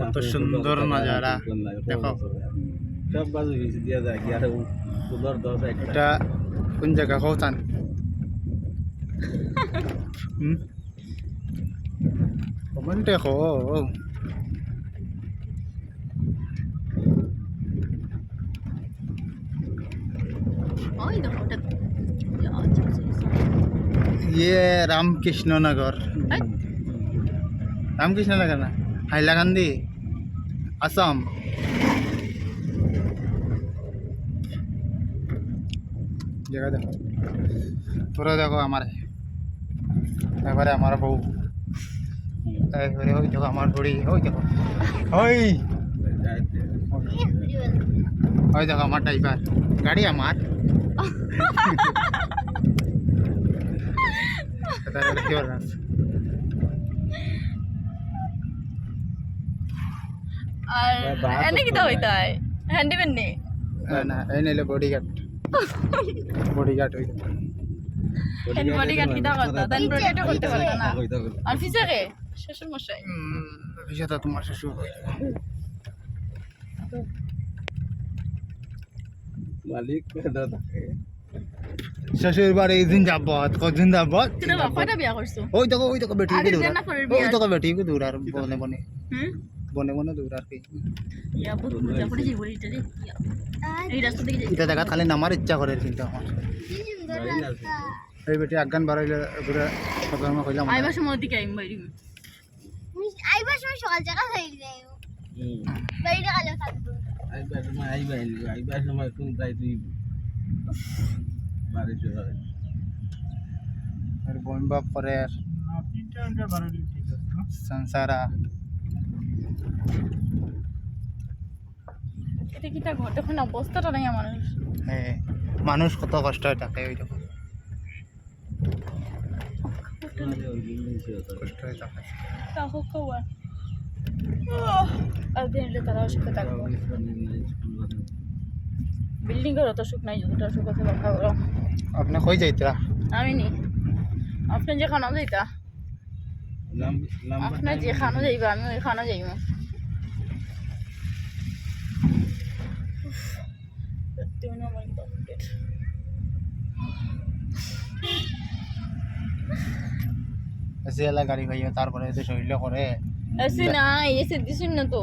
কত সুন্দর নজারা দেখো। সব বাজু দিয়া যায় কি আর সুন্দর দশ একটা এটা কোন জায়গা কৌতান? কমেন্টে কো। ये रामकृष्ण नगर, रामकृष्ण नगर ना, हाइलाकांदी, आसाम। जगह देखो, थोड़ा देखो हमारे, एबारे हमारा बहू, एबारे हो देखो हमार थोड़ी, हो देखो, ओई, ओई देखो हमार ड्राइवर, गाड़ी हमार। এনে কি হইতা হয় হ্যান্ডিম্যান নে না এই নিলে বডিগার্ড বডিগার্ড হই এন বডিগার্ড কিটা করতা দেন প্রোটেক্ট করতে পারতা না আর ফিসাকে শ্বশুর মশাই ফিসাটা তোমার শ্বশুর মালিক কেডা থাকে শ্বশুর বাড়ি জিন্দাবাদ জিন্দাবাদ তুই বাবা কয়টা বিয়া করছো ওই দেখো বেটি আগে দূর জানা পরের ওই বিয়া দেখো বেটি দূর আর বনে বনে হুম বনে দূর আর কি ইয়া বহুত মজা করে যাই বলি রে এই রাস্তা থেকে যাই এটা দেখা খালি নামার ইচ্ছা করে কিন্তু আমার এই বেটি আগান বাড়াইলে পুরো সকাল মা কইলাম আইবার সময় দিকে আইম বাইরি আইবার সময় সকাল জায়গা হয়ে যায় বাইরে গেলে থাকবো আইবার সময় কোন যাই তুই বাড়িতে যাবে আর বোম্বা পরে সংসারা এটা কিটা ঘর দেখুন অবস্থাটা নাই আমার হ্যাঁ মানুষ কত কষ্ট থাকে ওই দেখো কষ্ট থাকে তাহো খাওয়া আর দিনলে তারা সুখে থাকবো বিল্ডিং এর অত সুখ নাই যতটা সুখ আছে বাবা বলো আপনি কই যাইতরা আমি নি আপনি যে খানা যাইতা আপনার যে খানা যাইবা আমি ওই খানা যাইব এসি এলা গাড়ি ভাইয়া তারপরে এসে শরীরে করে এসি নাই এসি দিছুন না তো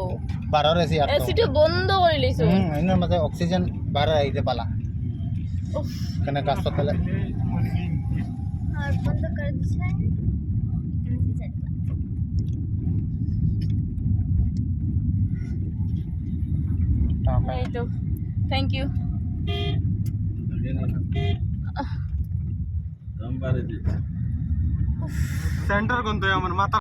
বারোর এসি আর এসিটা বন্ধ করে লইছো এর মধ্যে অক্সিজেন বাড়া আইতে পালা কেন কাজ করতে আর বন্ধ করে দিছে এই তো থ্যাংক ইউ রামবাড়ি সেন্টার কোন তো আমার মাথা